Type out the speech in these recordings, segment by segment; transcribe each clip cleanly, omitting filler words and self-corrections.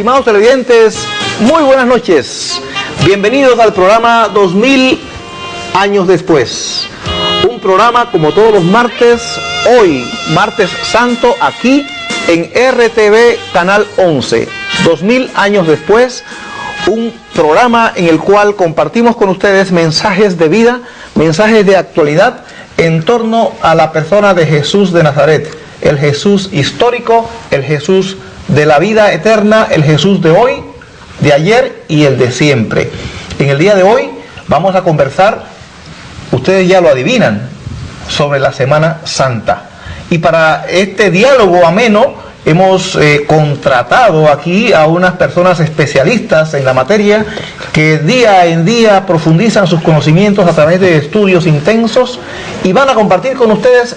Estimados televidentes, muy buenas noches. Bienvenidos al programa 2000 años después. Un programa como todos los martes, hoy, martes santo, aquí en RTV Canal 11. 2000 años después, un programa en el cual compartimos con ustedes mensajes de vida, mensajes de actualidad en torno a la persona de Jesús de Nazaret, el Jesús histórico, el Jesús de la vida eterna, el Jesús de hoy, de ayer y el de siempre. En el día de hoy vamos a conversar, ustedes ya lo adivinan, sobre la Semana Santa. Y para este diálogo ameno hemos contratado aquí a unas personas especialistas en la materia que día en día profundizan sus conocimientos a través de estudios intensos y van a compartir con ustedes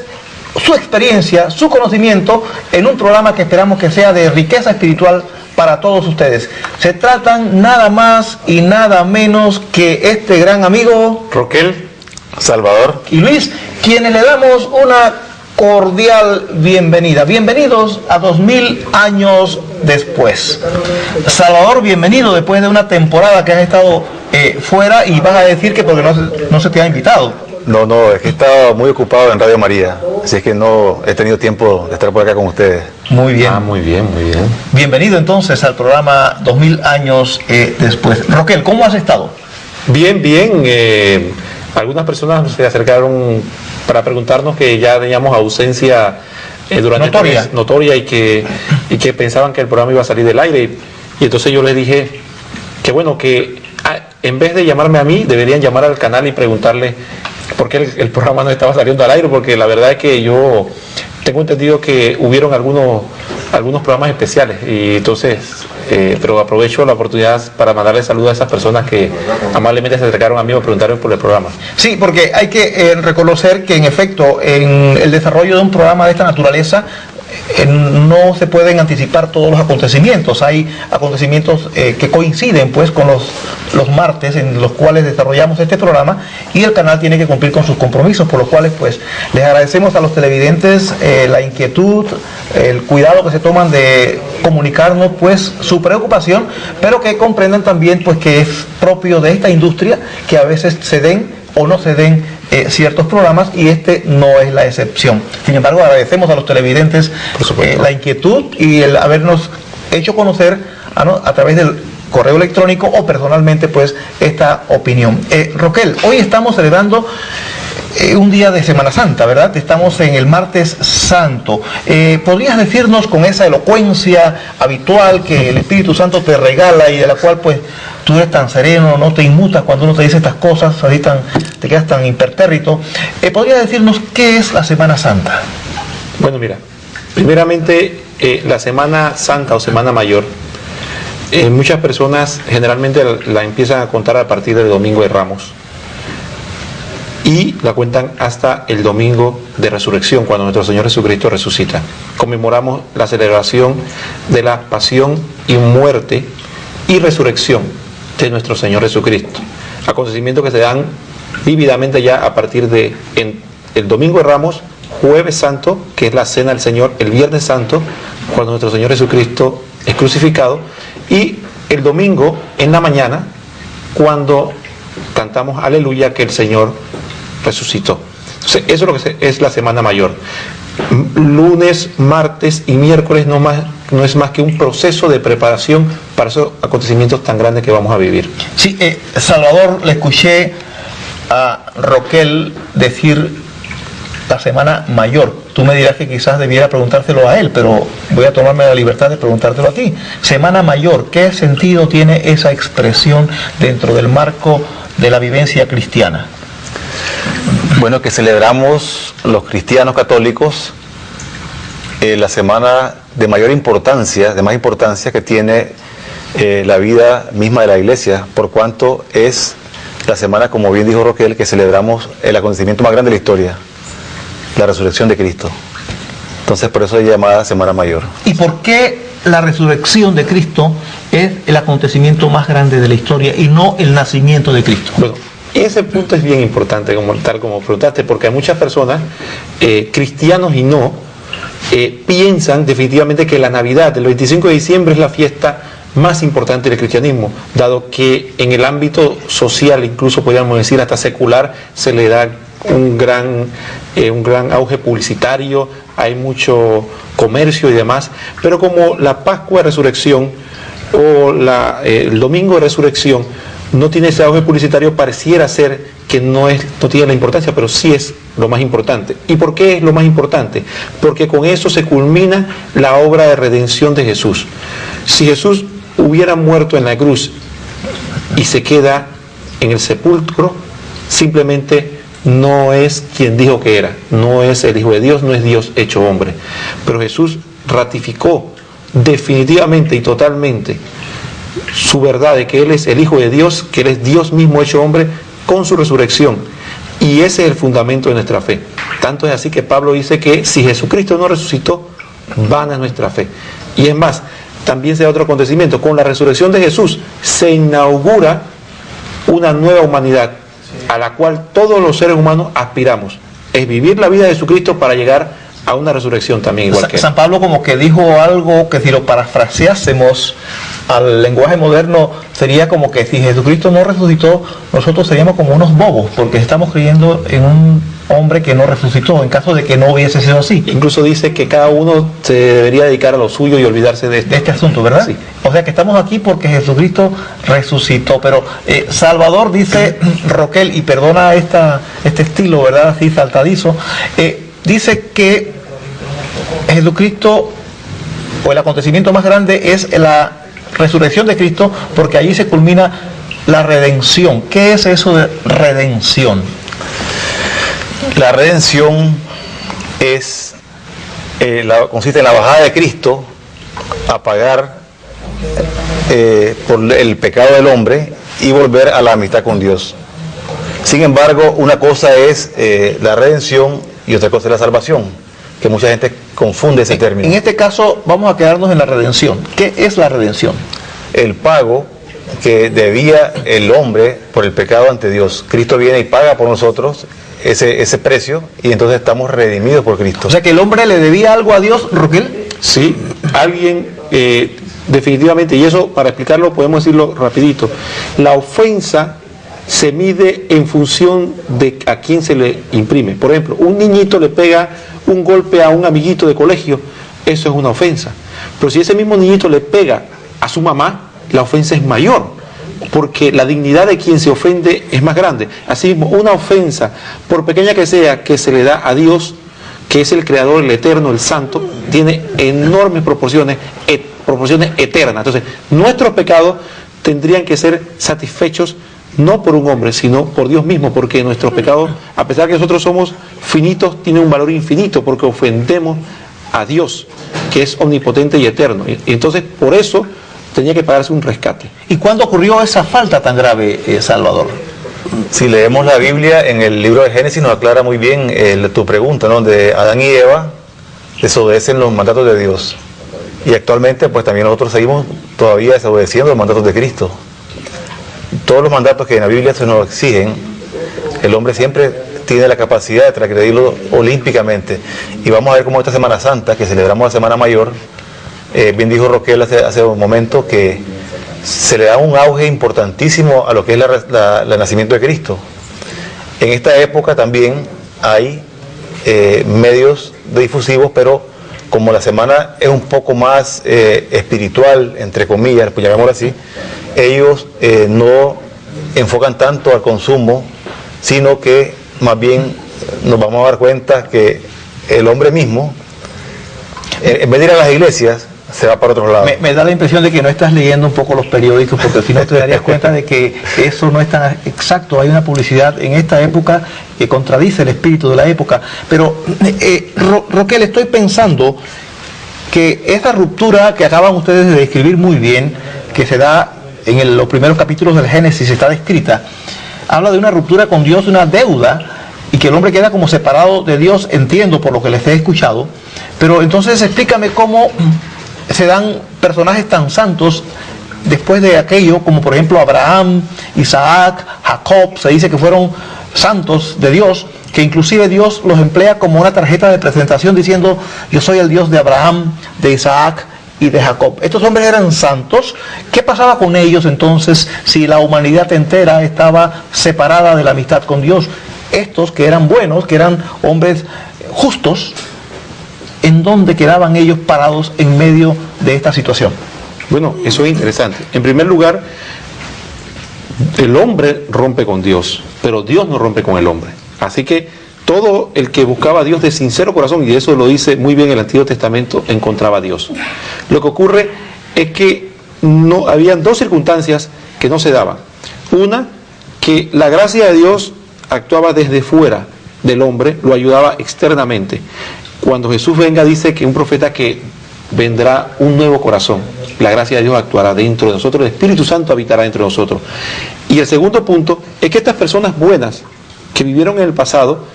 su experiencia, su conocimiento en un programa que esperamos que sea de riqueza espiritual para todos ustedes. Se tratan nada más y nada menos que este gran amigo Roquel, Salvador y Luis, quienes le damos una cordial bienvenida. Bienvenidos a 2000 años después. Salvador, bienvenido después de una temporada que has estado fuera, y vas a decir que porque no se te ha invitado. No, es que he estado muy ocupado en Radio María, así es que no he tenido tiempo de estar por acá con ustedes. Muy bien. Muy bien. Bienvenido entonces al programa 2000 años después. Roquel, ¿cómo has estado? Bien. Algunas personas se acercaron para preguntarnos que ya teníamos ausencia durante notoria y que pensaban que el programa iba a salir del aire. Y entonces yo les dije que bueno, que en vez de llamarme a mí, deberían llamar al canal y preguntarle por qué el programa no estaba saliendo al aire, porque la verdad es que yo tengo entendido que hubieron algunos programas especiales, y entonces pero aprovecho la oportunidad para mandarle saludos a esas personas que amablemente se acercaron a mí y me preguntaron por el programa. Sí, porque hay que reconocer que en efecto en el desarrollo de un programa de esta naturaleza no se pueden anticipar todos los acontecimientos. Hay acontecimientos que coinciden pues con los martes en los cuales desarrollamos este programa, y el canal tiene que cumplir con sus compromisos, por los cuales pues les agradecemos a los televidentes la inquietud, el cuidado que se toman de comunicarnos pues su preocupación, pero que comprendan también pues que es propio de esta industria que a veces se den o no se den ciertos programas, y este no es la excepción. Sin embargo, agradecemos a los televidentes la inquietud y el habernos hecho conocer a través del correo electrónico o personalmente pues esta opinión. Roquel, hoy estamos celebrando un día de Semana Santa, ¿verdad? Estamos en el martes santo. ¿Podrías decirnos con esa elocuencia habitual que el Espíritu Santo te regala y de la cual pues tú eres tan sereno, no te inmutas cuando uno te dice estas cosas, así te quedas tan impertérrito? ¿Podrías decirnos qué es la Semana Santa? Bueno, mira, primeramente la Semana Santa o Semana Mayor, muchas personas generalmente la empiezan a contar a partir del Domingo de Ramos y la cuentan hasta el Domingo de Resurrección, cuando nuestro Señor Jesucristo resucita. Conmemoramos la celebración de la pasión y muerte y resurrección de nuestro Señor Jesucristo, acontecimientos que se dan vívidamente ya a partir de el Domingo de Ramos, Jueves Santo, que es la Cena del Señor, el Viernes Santo, cuando nuestro Señor Jesucristo es crucificado, y el domingo en la mañana, cuando cantamos Aleluya, que el Señor resucitó. Entonces, eso es lo que es la Semana Mayor. Lunes, martes y miércoles no es más que un proceso de preparación para esos acontecimientos tan grandes que vamos a vivir. Sí, Salvador, le escuché a Roquel decir la Semana Mayor. Tú me dirás que quizás debiera preguntárselo a él, pero voy a tomarme la libertad de preguntártelo a ti. Semana Mayor, ¿qué sentido tiene esa expresión dentro del marco de la vivencia cristiana? Bueno, que celebramos los cristianos católicos la semana de mayor importancia, de más importancia que tiene la vida misma de la Iglesia, por cuanto es la semana, como bien dijo Roquel, que celebramos el acontecimiento más grande de la historia, la resurrección de Cristo. Entonces, por eso es llamada Semana Mayor. ¿Y por qué la resurrección de Cristo es el acontecimiento más grande de la historia y no el nacimiento de Cristo? Bueno, ese punto es bien importante, tal como preguntaste, porque hay muchas personas, cristianos y no, piensan definitivamente que la Navidad, el 25 de diciembre, es la fiesta más importante del cristianismo, dado que en el ámbito social, incluso podríamos decir hasta secular, se le da un gran auge publicitario, hay mucho comercio y demás, pero como la Pascua de Resurrección o el Domingo de Resurrección no tiene ese auge publicitario, pareciera ser que no tiene la importancia, pero sí es lo más importante. ¿Y por qué es lo más importante? Porque con eso se culmina la obra de redención de Jesús. Si Jesús hubiera muerto en la cruz y se queda en el sepulcro, simplemente no es quien dijo que era, no es el Hijo de Dios, no es Dios hecho hombre. Pero Jesús ratificó definitivamente y totalmente su verdad de que Él es el Hijo de Dios, que Él es Dios mismo hecho hombre, con su resurrección. Y ese es el fundamento de nuestra fe. Tanto es así que Pablo dice que si Jesucristo no resucitó, vana es nuestra fe. Y es más, también se da otro acontecimiento. Con la resurrección de Jesús se inaugura una nueva humanidad a la cual todos los seres humanos aspiramos. Es vivir la vida de Jesucristo para llegar a una resurrección también igual que él. San Pablo como que dijo algo que si lo parafraseásemos al lenguaje moderno sería como que si Jesucristo no resucitó, nosotros seríamos como unos bobos, porque estamos creyendo en un hombre que no resucitó, en caso de que no hubiese sido así. Incluso dice que cada uno se debería dedicar a lo suyo y olvidarse de este asunto, ¿verdad? Sí. O sea que estamos aquí porque Jesucristo resucitó. Pero Salvador, dice Roquel, y perdona este estilo, ¿verdad? Así saltadizo, dice que Jesucristo, o el acontecimiento más grande es la resurrección de Cristo, porque allí se culmina la redención. ¿Qué es eso de redención? La redención consiste en la bajada de Cristo a pagar por el pecado del hombre y volver a la amistad con Dios. Sin embargo, una cosa es la redención y otra cosa es la salvación, que mucha gente confunde ese término. En este caso vamos a quedarnos en la redención. ¿Qué es la redención? El pago que debía el hombre por el pecado ante Dios. Cristo viene y paga por nosotros ese precio y entonces estamos redimidos por Cristo. O sea que el hombre le debía algo a Dios, Roquel. Sí, alguien definitivamente, y eso para explicarlo podemos decirlo rapidito, la ofensa se mide en función de a quién se le imprime. Por ejemplo, un niñito le pega un golpe a un amiguito de colegio, eso es una ofensa. Pero si ese mismo niñito le pega a su mamá, la ofensa es mayor, porque la dignidad de quien se ofende es más grande. Asimismo, una ofensa, por pequeña que sea, que se le da a Dios, que es el Creador, el Eterno, el Santo, tiene enormes proporciones eternas. Entonces, nuestros pecados tendrían que ser satisfechos no por un hombre, sino por Dios mismo, porque nuestros pecados, a pesar que nosotros somos finitos, tienen un valor infinito, porque ofendemos a Dios, que es omnipotente y eterno. Y entonces, por eso, tenía que pagarse un rescate. ¿Y cuándo ocurrió esa falta tan grave, Salvador? Si leemos la Biblia, en el libro de Génesis nos aclara muy bien tu pregunta, ¿no? Donde Adán y Eva desobedecen los mandatos de Dios. Y actualmente, pues también nosotros seguimos todavía desobedeciendo los mandatos de Cristo. Todos los mandatos que en la Biblia se nos exigen, el hombre siempre tiene la capacidad de transgredirlo olímpicamente. Y vamos a ver cómo esta Semana Santa, que celebramos la Semana Mayor, bien dijo Roquel hace un momento, que se le da un auge importantísimo a lo que es el nacimiento de Cristo. En esta época también hay medios difusivos, pero como la semana es un poco más espiritual, entre comillas, pues llamémoslo así, ellos no enfocan tanto al consumo, sino que más bien nos vamos a dar cuenta que el hombre mismo, en vez de ir a las iglesias, se va para otro lado. Me da la impresión de que no estás leyendo un poco los periódicos, porque si no te darías cuenta de que eso no es tan exacto. Hay una publicidad en esta época que contradice el espíritu de la época. Pero, Roquel, estoy pensando que esta ruptura que acaban ustedes de describir muy bien, que se da en los primeros capítulos del Génesis, está descrita, habla de una ruptura con Dios, de una deuda, y que el hombre queda como separado de Dios, entiendo por lo que les he escuchado. Pero entonces explícame cómo se dan personajes tan santos después de aquello, como por ejemplo Abraham, Isaac, Jacob. Se dice que fueron santos de Dios, que inclusive Dios los emplea como una tarjeta de presentación diciendo: yo soy el Dios de Abraham, de Isaac y de Jacob. Estos hombres eran santos. ¿Qué pasaba con ellos entonces si la humanidad entera estaba separada de la amistad con Dios? Estos que eran buenos, que eran hombres justos, ¿en dónde quedaban ellos parados en medio de esta situación? Bueno, eso es interesante. En primer lugar, el hombre rompe con Dios, pero Dios no rompe con el hombre. Así que todo el que buscaba a Dios de sincero corazón, y eso lo dice muy bien el Antiguo Testamento, encontraba a Dios. Lo que ocurre es que no habían dos circunstancias que no se daban. Una, que la gracia de Dios actuaba desde fuera del hombre, lo ayudaba externamente. Cuando Jesús venga, dice que un profeta que vendrá un nuevo corazón. La gracia de Dios actuará dentro de nosotros, el Espíritu Santo habitará dentro de nosotros. Y el segundo punto es que estas personas buenas que vivieron en el pasado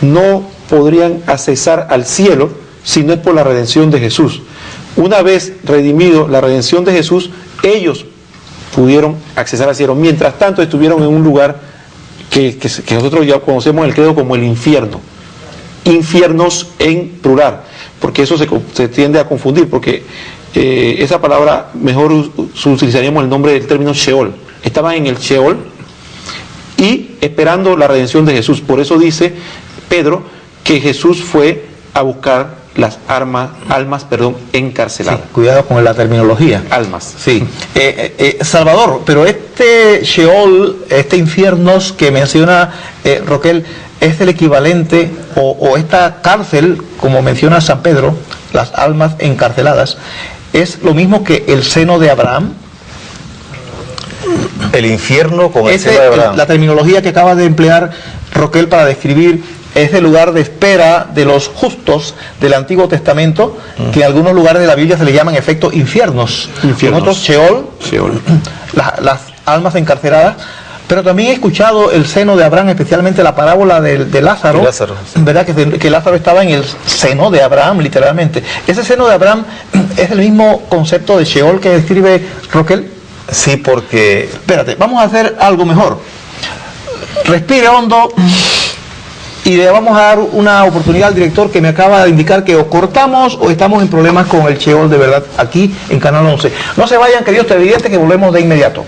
no podrían accesar al cielo si no es por la redención de Jesús. Una vez redimido la redención de Jesús, ellos pudieron accesar al cielo. Mientras tanto estuvieron en un lugar que nosotros ya conocemos en el credo como el infierno. Infiernos en plural, porque eso se tiende a confundir, porque esa palabra mejor utilizaríamos el nombre del término Sheol. Estaban en el Sheol y esperando la redención de Jesús. Por eso dice Pedro que Jesús fue a buscar las almas encarceladas. Sí, cuidado con la terminología. Almas. Sí. Salvador, pero este Sheol, este infiernos que menciona Roquel, es el equivalente, o esta cárcel, como menciona San Pedro, las almas encarceladas, es lo mismo que el seno de Abraham. El infierno con el seno de Abraham. La terminología que acaba de emplear Roquel para describir ese lugar de espera de los justos del Antiguo Testamento, que en algunos lugares de la Biblia se le llaman efecto infiernos. Nosotros Sheol. Las almas encarceladas. Pero también he escuchado el seno de Abraham, especialmente la parábola de Lázaro, sí. ¿Verdad? Que Lázaro estaba en el seno de Abraham, literalmente. ¿Ese seno de Abraham es el mismo concepto de Sheol que describe Roquel? Sí, porque... Espérate, vamos a hacer algo mejor. Respire hondo y le vamos a dar una oportunidad al director que me acaba de indicar que o cortamos o estamos en problemas con el Sheol de verdad aquí en Canal 11. No se vayan, queridos televidentes, que volvemos de inmediato.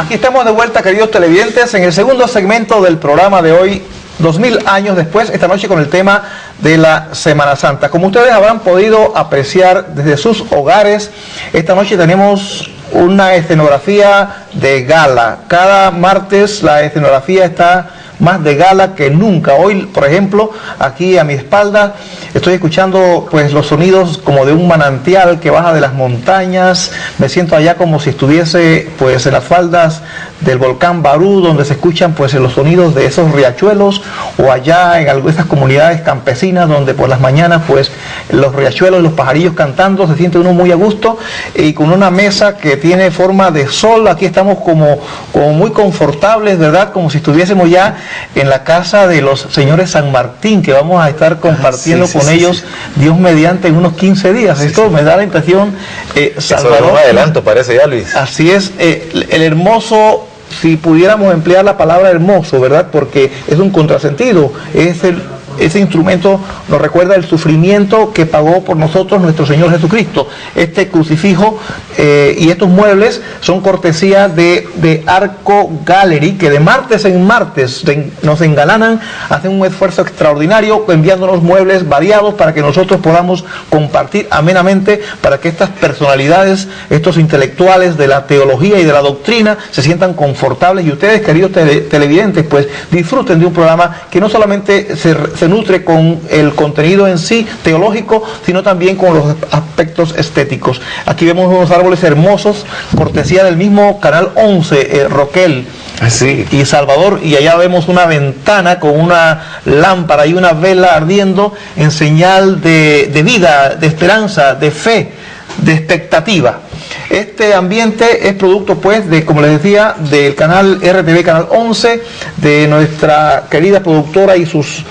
Aquí estamos de vuelta, queridos televidentes, en el segundo segmento del programa de hoy, 2000 años después, esta noche con el tema de la Semana Santa. Como ustedes habrán podido apreciar desde sus hogares, esta noche tenemos una escenografía de gala. Cada martes la escenografía está más de gala que nunca. Hoy, por ejemplo, aquí a mi espalda estoy escuchando pues los sonidos como de un manantial que baja de las montañas. Me siento allá como si estuviese pues en las faldas del volcán Barú, donde se escuchan pues los sonidos de esos riachuelos, o allá en algunas de esas comunidades campesinas donde por las mañanas pues los riachuelos y los pajarillos cantando, se siente uno muy a gusto, y con una mesa que tiene forma de sol. Aquí estamos como muy confortables, ¿verdad? Como si estuviésemos ya en la casa de los señores San Martín, que vamos a estar compartiendo con ellos, Dios mediante, en unos 15 días. Esto me da la impresión, Salvador. Eso es un adelanto, parece ya, Luis. Así es, el hermoso, si pudiéramos emplear la palabra hermoso, ¿verdad? Porque es un contrasentido, ese instrumento nos recuerda el sufrimiento que pagó por nosotros nuestro Señor Jesucristo. Este crucifijo y estos muebles son cortesía de Arco Gallery, que de martes en martes nos engalanan, hacen un esfuerzo extraordinario enviándonos muebles variados para que nosotros podamos compartir amenamente, para que estas personalidades, estos intelectuales de la teología y de la doctrina se sientan confortables, y ustedes, queridos televidentes, pues disfruten de un programa que no solamente se nutre con el contenido en sí teológico, sino también con los aspectos estéticos. Aquí vemos unos árboles hermosos, cortesía del mismo Canal 11, Roquel y Salvador, y allá vemos una ventana con una lámpara y una vela ardiendo en señal de vida, de esperanza, de fe, de expectativa. Este ambiente es producto, pues, de, como les decía, del canal RTV, Canal 11, de nuestra querida productora y sus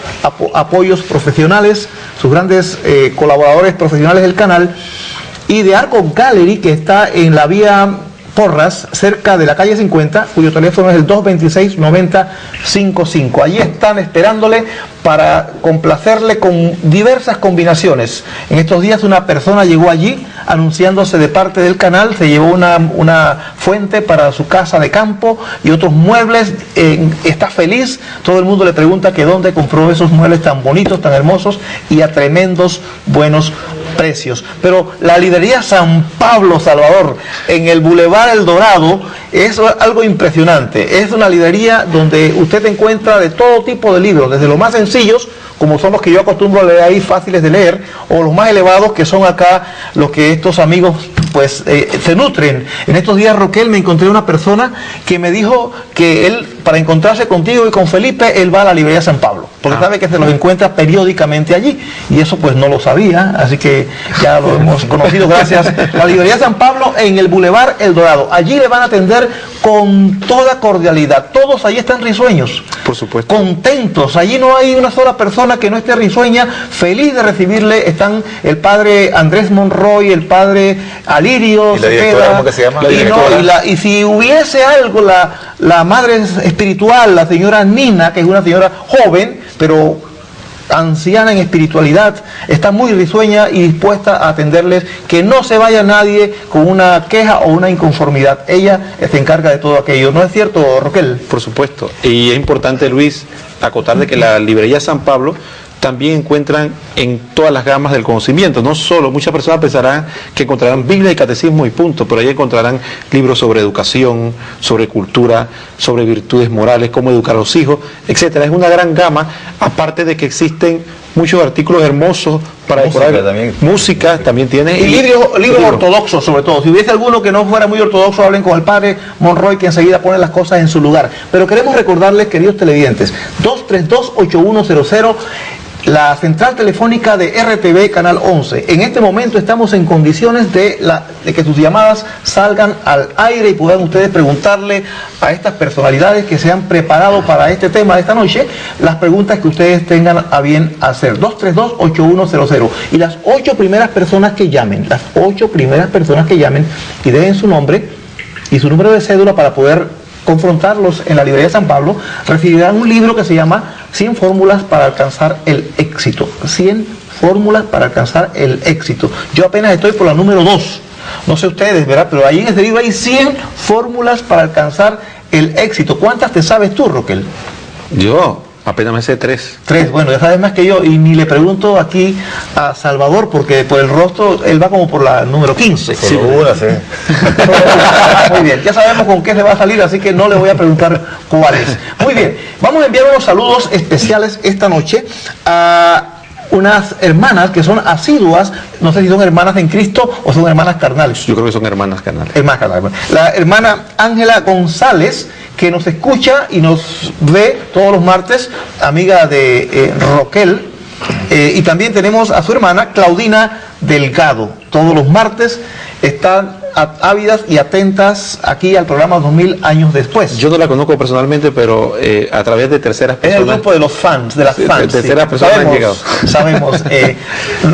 apoyos profesionales, sus grandes colaboradores profesionales del canal, y de Arco Gallery, que está en la vía Porras, cerca de la calle 50, cuyo teléfono es el 226-9055. Allí están esperándole para complacerle con diversas combinaciones. En estos días una persona llegó allí anunciándose de parte del canal, se llevó una fuente para su casa de campo y otros muebles, está feliz, todo el mundo le pregunta que dónde compró esos muebles tan bonitos, tan hermosos y a tremendos buenos precios. Pero la librería San Pablo, Salvador, en el Boulevard El Dorado, es algo impresionante. Es una librería donde usted encuentra de todo tipo de libros, desde los más sencillos, como son los que yo acostumbro a leer ahí, fáciles de leer, o los más elevados, que son acá los que estos amigos pues se nutren. En estos días, Roquel, me encontré una persona que me dijo que él, para encontrarse contigo y con Felipe, él va a la librería San Pablo, porque sabe que se los encuentra periódicamente allí, y eso pues no lo sabía, así que ya lo hemos conocido gracias. La librería San Pablo en el Boulevard El Dorado, allí le van a atender con toda cordialidad, todos allí están risueños, por supuesto, contentos, allí no hay una sola persona que no esté risueña, feliz de recibirle. Están el padre Andrés Monroy, el padre Alirio Cepeda, ¿cómo que se llama? Y si hubiese algo, la madre espiritual, la señora Nina, que es una señora joven, pero anciana en espiritualidad, está muy risueña y dispuesta a atenderles, que no se vaya nadie con una queja o una inconformidad. Ella se encarga de todo aquello. ¿No es cierto, Roquel? Por supuesto. Y es importante, Luis, acotar de que la librería San Pablo también encuentran en todas las gamas del conocimiento, no solo, muchas personas pensarán que encontrarán Biblia y catecismo y punto, pero ahí encontrarán libros sobre educación, sobre cultura, sobre virtudes morales, cómo educar a los hijos, etcétera. Es una gran gama, aparte de que existen muchos artículos hermosos para decorar. Música también tiene. Y libros ortodoxos, sobre todo. Si hubiese alguno que no fuera muy ortodoxo, hablen con el padre Monroy, que enseguida pone las cosas en su lugar. Pero queremos recordarles, queridos televidentes, 232-8100, la central telefónica de RTV Canal 11. En este momento estamos en condiciones de que sus llamadas salgan al aire y puedan ustedes preguntarle a estas personalidades que se han preparado para este tema de esta noche las preguntas que ustedes tengan a bien hacer. 232-8100. Y las 8 primeras personas que llamen, y dejen su nombre y su número de cédula para poder confrontarlos en la librería San Pablo, recibirán un libro que se llama 100 fórmulas para alcanzar el éxito. 100 fórmulas para alcanzar el éxito. Yo apenas estoy por la número 2. No sé ustedes, ¿verdad? Pero ahí en ese libro hay 100 fórmulas para alcanzar el éxito. ¿Cuántas te sabes tú, Roquel? Yo apenas me sé 3. 3, bueno, ya sabes más que yo, y ni le pregunto aquí a Salvador, porque por el rostro él va como por la número 15. Sí. Muy bien, ya sabemos con qué se va a salir, así que no le voy a preguntar cuál es. Muy bien, vamos a enviar unos saludos especiales esta noche a unas hermanas que son asiduas, no sé si son hermanas en Cristo o son hermanas carnales. Yo creo que son hermanas carnales. Hermanas carnales. La hermana Ángela González, que nos escucha y nos ve todos los martes, amiga de Roquel, y también tenemos a su hermana Claudina Delgado. Todos los martes están ávidas y atentas aquí al programa 2000 años después. Yo no la conozco personalmente, pero a través de terceras personas. Es el grupo de los fans, de las fans. Terceras personas han llegado. Sabemos,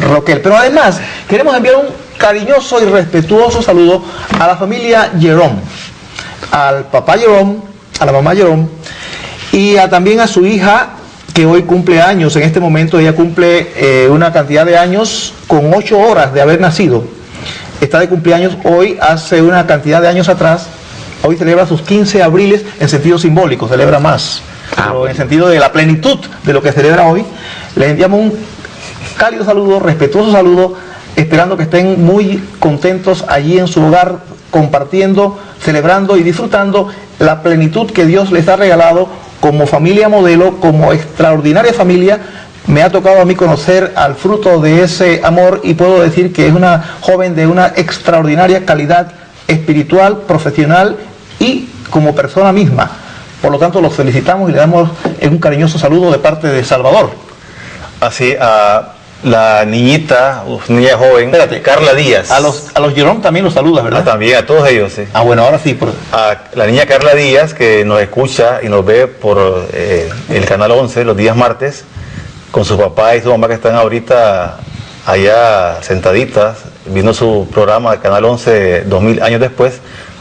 Roquel. Pero además, queremos enviar un cariñoso y respetuoso saludo a la familia Jerome, al papá Jerome, a la mamá Jerome, y también a su hija, que hoy cumple años. En este momento ella cumple una cantidad de años con 8 horas de haber nacido. Está de cumpleaños hoy, hace una cantidad de años atrás. Hoy celebra sus 15 abriles en sentido simbólico, celebra más, pero en el sentido de la plenitud de lo que celebra hoy. Les enviamos un cálido saludo, respetuoso saludo, esperando que estén muy contentos allí en su hogar, compartiendo, celebrando y disfrutando la plenitud que Dios les ha regalado como familia modelo, como extraordinaria familia. Me ha tocado a mí conocer al fruto de ese amor y puedo decir que es una joven de una extraordinaria calidad espiritual, profesional y como persona misma. Por lo tanto, los felicitamos y le damos un cariñoso saludo de parte de Salvador. Así, la niñita, niña joven, Espérate, Carla Díaz. A los Jerome también los saludas, ¿verdad? También, a todos ellos, sí. Bueno, ahora sí. A la niña Carla Díaz, que nos escucha y nos ve por el Canal 11 los días martes, con su papá y su mamá que están ahorita allá sentaditas, viendo su programa de Canal 11 2000 años después.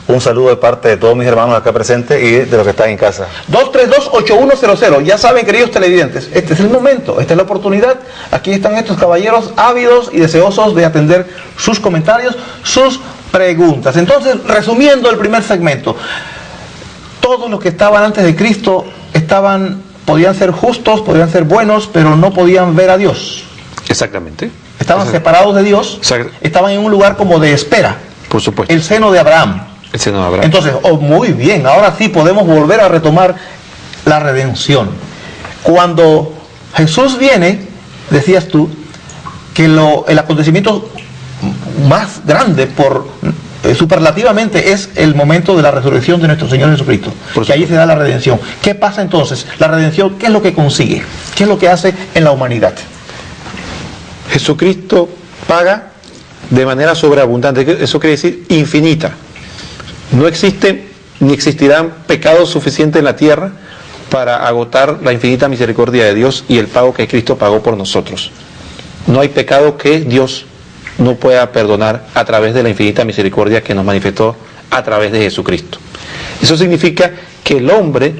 Un saludo de parte de todos mis hermanos acá presentes y de los que están en casa. 232-8100. Ya saben, queridos televidentes, este es el momento, esta es la oportunidad. Aquí están estos caballeros ávidos y deseosos de atender sus comentarios, sus preguntas. Entonces, resumiendo el primer segmento, todos los que estaban antes de Cristo podían ser justos, podían ser buenos, pero no podían ver a Dios. Exactamente. Estaban separados de Dios, estaban en un lugar como de espera. Por supuesto. El seno de Abraham. El seno de Abraham. Entonces, muy bien, ahora sí podemos volver a retomar la redención. Cuando Jesús viene, decías tú, que el acontecimiento más grande superlativamente es el momento de la resurrección de nuestro Señor Jesucristo, que allí se da la redención. ¿Qué pasa entonces? La redención, ¿qué es lo que consigue? ¿Qué es lo que hace en la humanidad? Jesucristo paga de manera sobreabundante, eso quiere decir infinita. No existe ni existirán pecados suficientes en la tierra para agotar la infinita misericordia de Dios y el pago que Cristo pagó por nosotros. No hay pecado que Dios no pueda perdonar a través de la infinita misericordia que nos manifestó a través de Jesucristo. Eso significa que el hombre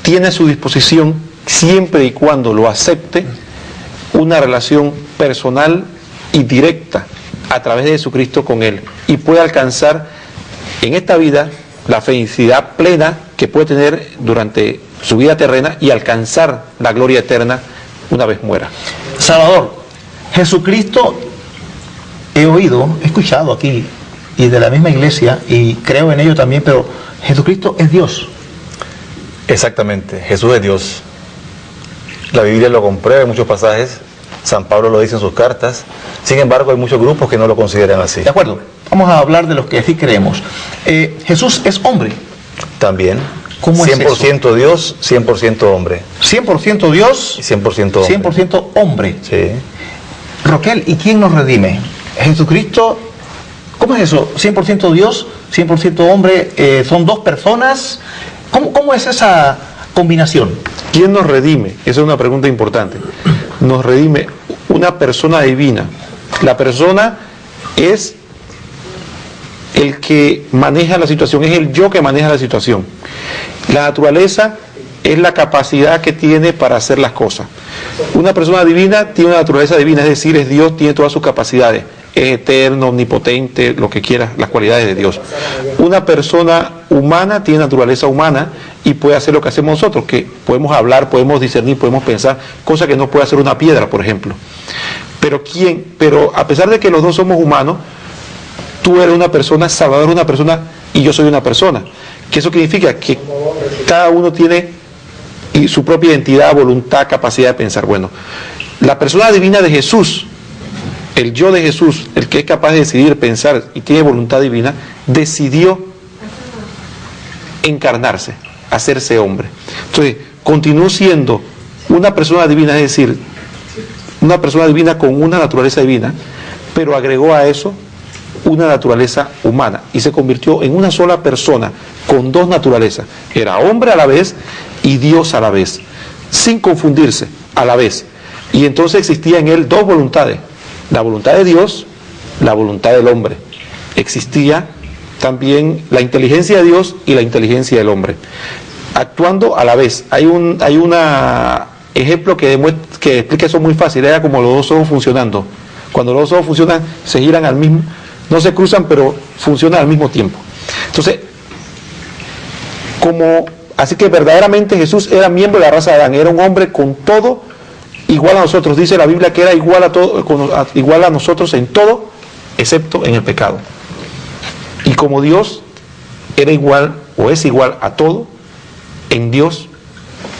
tiene a su disposición, siempre y cuando lo acepte, una relación personal y directa a través de Jesucristo con Él, y puede alcanzar en esta vida la felicidad plena que puede tener durante su vida terrena y alcanzar la gloria eterna una vez muera. Salvador, Jesucristo, he escuchado aquí y de la misma iglesia, y creo en ello también, pero Jesucristo es Dios. Exactamente, Jesús es Dios. La Biblia lo comprueba en muchos pasajes, San Pablo lo dice en sus cartas. Sin embargo, hay muchos grupos que no lo consideran así. De acuerdo, vamos a hablar de los que sí creemos. Jesús es hombre. También. ¿Cómo es 100% Dios, 100% hombre. 100% Dios, y 100% hombre. 100% hombre. Sí. Roquel, ¿y quién nos redime? Jesucristo. ¿Cómo es eso? 100% Dios, 100% hombre, son dos personas. ¿Cómo es esa combinación? ¿Quién nos redime? Esa es una pregunta importante. Nos redime una persona divina. La persona es el que maneja la situación, es el yo que maneja la situación. La naturaleza es la capacidad que tiene para hacer las cosas. Una persona divina tiene una naturaleza divina, es decir, es Dios, tiene todas sus capacidades. Es eterno, omnipotente, lo que quiera, las cualidades de Dios. Una persona humana tiene naturaleza humana y puede hacer lo que hacemos nosotros, que podemos hablar, podemos discernir, podemos pensar, cosa que no puede hacer una piedra, por ejemplo. Pero a pesar de que los dos somos humanos, tú eres una persona, Salvador es una persona y yo soy una persona. ¿Qué eso significa? Que cada uno tiene su propia identidad, voluntad, capacidad de pensar. Bueno, la persona divina de Jesús, el yo de Jesús, el que es capaz de decidir, pensar y tiene voluntad divina, decidió encarnarse, hacerse hombre. Entonces, continuó siendo una persona divina, es decir, una persona divina con una naturaleza divina, pero agregó a eso una naturaleza humana y se convirtió en una sola persona con dos naturalezas. Era hombre a la vez y Dios a la vez, sin confundirse, a la vez. Y entonces existía en él dos voluntades, la voluntad de Dios, la voluntad del hombre. Existía también la inteligencia de Dios y la inteligencia del hombre, actuando a la vez. Hay un ejemplo que explica eso muy fácil, era como los dos ojos funcionando. Cuando los dos ojos funcionan, se giran al mismo, no se cruzan, pero funcionan al mismo tiempo. Entonces, así que verdaderamente Jesús era miembro de la raza de Adán, era un hombre con todo, igual a nosotros. Dice la Biblia que era igual a nosotros en todo, excepto en el pecado. Y como Dios era igual o es igual a todo, en Dios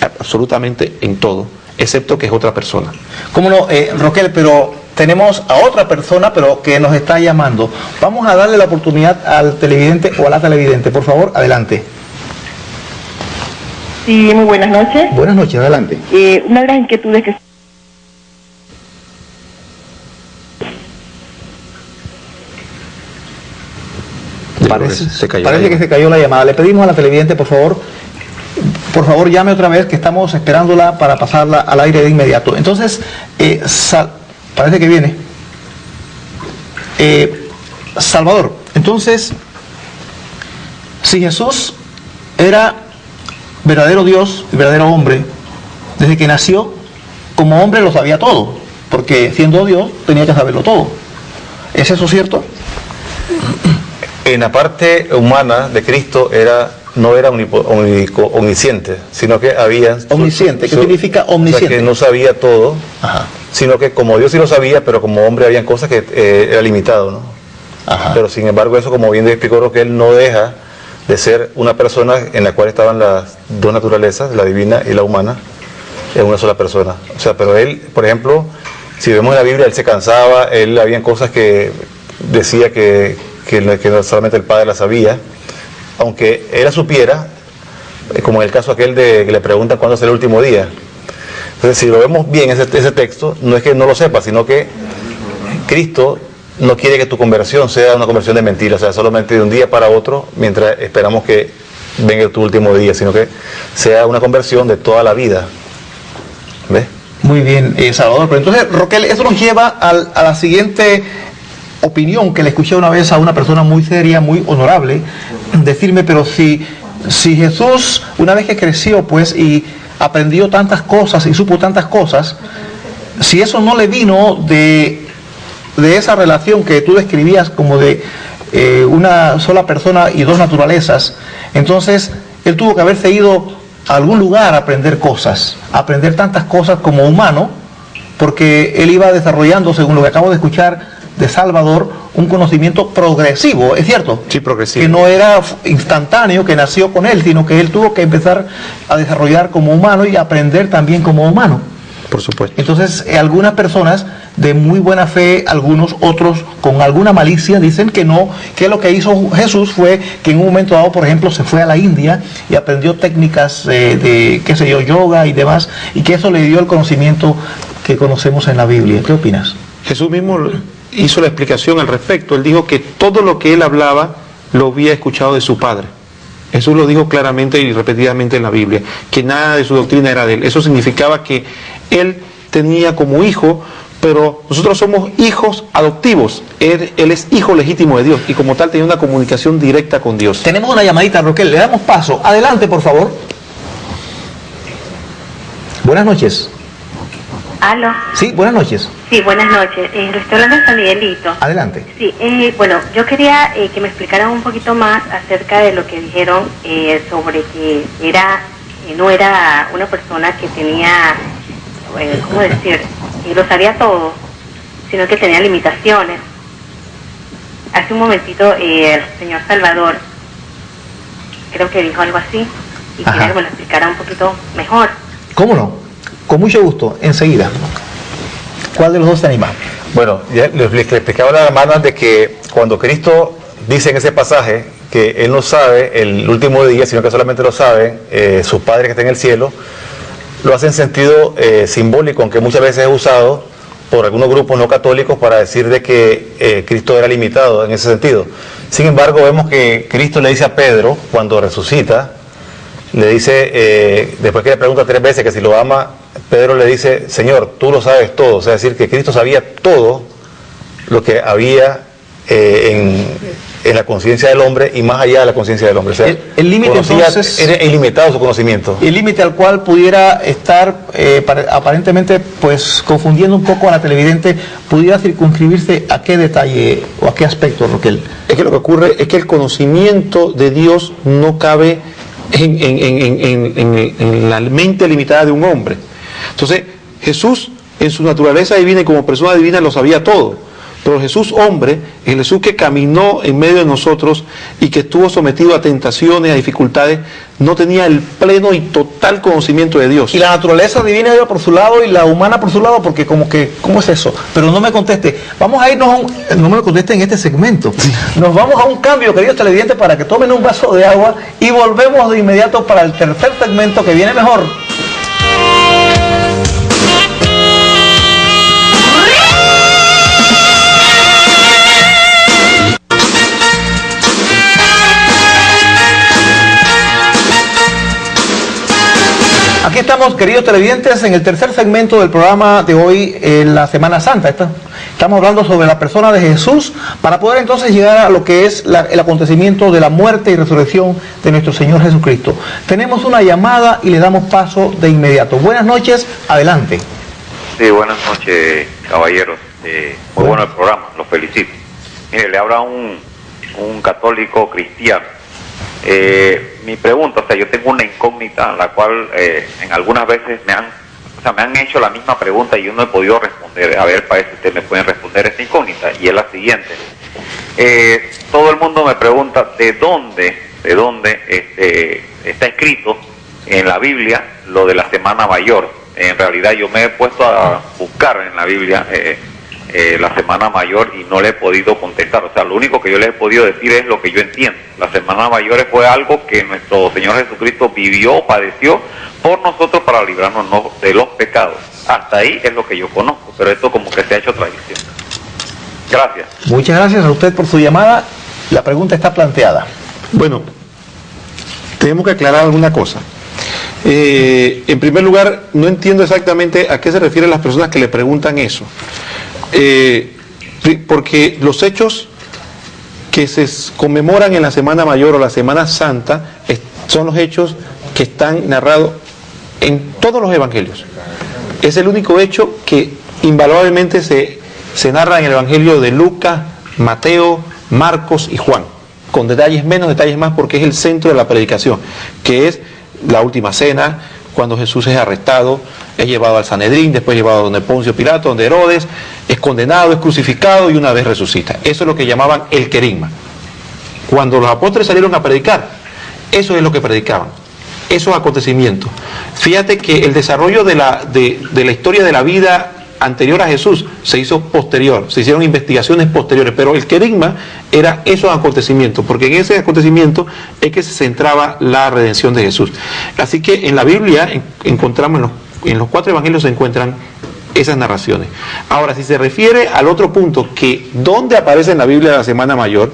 absolutamente en todo, excepto que es otra persona. ¿Cómo no, Roquel? Pero tenemos a otra persona, pero que nos está llamando. Vamos a darle la oportunidad al televidente o a la televidente. Por favor, adelante. Sí, muy buenas noches. Buenas noches, adelante. Una de las inquietudes que Parece que se cayó la llamada. Le pedimos a la televidente, por favor, llame otra vez, que estamos esperándola para pasarla al aire de inmediato. Entonces, parece que viene. Salvador, entonces, si Jesús era verdadero Dios y verdadero hombre, desde que nació, como hombre lo sabía todo, porque siendo Dios tenía que saberlo todo. ¿Es eso cierto? En la parte humana de Cristo no era omnisciente, sino que había... Omnisciente, ¿qué significa omnisciente? O sea, que no sabía todo, Ajá. Sino que como Dios sí lo sabía, pero como hombre habían cosas que era limitado, ¿no? Ajá. Pero sin embargo eso, como bien explicó, que él no deja de ser una persona en la cual estaban las dos naturalezas, la divina y la humana, en una sola persona. O sea, pero él, por ejemplo, si vemos en la Biblia, él se cansaba, él habían cosas que decía que no solamente el Padre las sabía, aunque él las supiera, como en el caso aquel de que le preguntan cuándo es el último día. Entonces, si lo vemos bien, ese texto, no es que no lo sepa, sino que Cristo no quiere que tu conversión sea una conversión de mentira, o sea, solamente de un día para otro, mientras esperamos que venga tu último día, sino que sea una conversión de toda la vida. ¿Ves? Muy bien, Salvador. Pero entonces, Roquel, eso nos lleva a la siguiente opinión que le escuché una vez a una persona muy seria, muy honorable, decirme, pero si Jesús, una vez que creció, pues, y aprendió tantas cosas y supo tantas cosas, si eso no le vino de esa relación que tú describías como de una sola persona y dos naturalezas, entonces él tuvo que haberse ido a algún lugar a aprender cosas, a aprender tantas cosas como humano, porque él iba desarrollando, según lo que acabo de escuchar de Salvador, un conocimiento progresivo, ¿es cierto? Sí, progresivo. Que no era instantáneo, que nació con él, sino que él tuvo que empezar a desarrollar como humano y aprender también como humano. Por supuesto. Entonces, algunas personas de muy buena fe, algunos otros con alguna malicia, dicen que no, que lo que hizo Jesús fue que en un momento dado, por ejemplo, se fue a la India y aprendió técnicas de qué sé yo, yoga y demás, y que eso le dio el conocimiento que conocemos en la Biblia. ¿Qué opinas? Jesús mismo hizo la explicación al respecto. Él dijo que todo lo que él hablaba lo había escuchado de su Padre. Jesús lo dijo claramente y repetidamente en la Biblia, que nada de su doctrina era de él. Eso significaba que él tenía como hijo, pero nosotros somos hijos adoptivos. Él es hijo legítimo de Dios y como tal tenía una comunicación directa con Dios. Tenemos una llamadita, Roquel, le damos paso. Adelante, por favor. Buenas noches. ¿Aló? Sí, buenas noches. Sí, buenas noches. Le estoy hablando de San Miguelito. Adelante. Sí, bueno, yo quería que me explicaran un poquito más acerca de lo que dijeron sobre que no era una persona que tenía, ¿cómo decir? Lo sabía todo, sino que tenía limitaciones. Hace un momentito el señor Salvador creo que dijo algo así y quería que me lo explicara un poquito mejor. ¿Cómo no? Con mucho gusto, enseguida. ¿Cuál de los dos se anima? Bueno, ya les explicaba a la hermana de que cuando Cristo dice en ese pasaje que Él no sabe el último día, sino que solamente lo saben su Padre que está en el cielo, lo hace en sentido simbólico, aunque muchas veces es usado por algunos grupos no católicos para decir de que Cristo era limitado en ese sentido. Sin embargo, vemos que Cristo le dice a Pedro, cuando resucita, le dice, después que le pregunta 3 veces que si lo ama, Pedro le dice, Señor, tú lo sabes todo. O sea, decir que Cristo sabía todo lo que había en la conciencia del hombre y más allá de la conciencia del hombre. O sea, el límite entonces era ilimitado su conocimiento. El límite al cual pudiera estar aparentemente pues confundiendo un poco a la televidente, pudiera circunscribirse a qué detalle o a qué aspecto, Roquel. Es que lo que ocurre es que el conocimiento de Dios no cabe en la mente limitada de un hombre. Entonces, Jesús en su naturaleza divina y como persona divina lo sabía todo. Pero Jesús hombre, el Jesús que caminó en medio de nosotros y que estuvo sometido a tentaciones, a dificultades, no tenía el pleno y total conocimiento de Dios. Y la naturaleza divina iba por su lado y la humana por su lado, porque como que, ¿cómo es eso? Pero no me conteste. Vamos a irnos no me lo conteste en este segmento. Nos vamos a un cambio, queridos televidentes, para que tomen un vaso de agua y volvemos de inmediato para el tercer segmento que viene mejor. Aquí estamos, queridos televidentes, en el tercer segmento del programa de hoy, la Semana Santa. Estamos hablando sobre la persona de Jesús para poder entonces llegar a lo que es el acontecimiento de la muerte y resurrección de nuestro Señor Jesucristo. Tenemos una llamada y le damos paso de inmediato. Buenas noches, adelante. Sí, buenas noches, caballeros. Muy bueno el programa, los felicito. Mire, le habla un católico cristiano. Mi pregunta, yo tengo una incógnita, la cual en algunas veces me han hecho la misma pregunta y yo no he podido responder. A ver, para eso ustedes me pueden responder esta incógnita, y es la siguiente. Todo el mundo me pregunta de dónde está escrito en la Biblia lo de la Semana Mayor. En realidad yo me he puesto a buscar en la Biblia la Semana Mayor y no le he podido contestar. O sea, lo único que yo le he podido decir es lo que yo entiendo. La Semana Mayor fue algo que nuestro Señor Jesucristo vivió, padeció por nosotros para librarnos de los pecados. Hasta ahí es lo que yo conozco, pero esto como que se ha hecho tradición. Gracias. Muchas gracias a usted por su llamada. La pregunta está planteada. Bueno, tenemos que aclarar alguna cosa. En primer lugar, no entiendo exactamente a qué se refieren las personas que le preguntan eso. Porque los hechos que se conmemoran en la Semana Mayor o la Semana Santa son los hechos que están narrados en todos los evangelios. Es el único hecho que invaluablemente se narra en el evangelio de Lucas, Mateo, Marcos y Juan, con detalles menos, detalles más, porque es el centro de la predicación, que es la última cena, cuando Jesús es arrestado, es llevado al Sanedrín, después llevado donde Poncio Pilato, donde Herodes, es condenado, es crucificado y una vez resucita. Eso es lo que llamaban el querigma. Cuando los apóstoles salieron a predicar, eso es lo que predicaban, esos acontecimientos. Fíjate que el desarrollo de la historia de la vida anterior a Jesús se hizo posterior, se hicieron investigaciones posteriores, pero el querigma era esos acontecimientos, porque en ese acontecimiento es que se centraba la redención de Jesús. Así que en la Biblia encontramos, en los 4 evangelios se encuentran esas narraciones. Ahora, si se refiere al otro punto, que donde aparece en la Biblia la Semana Mayor,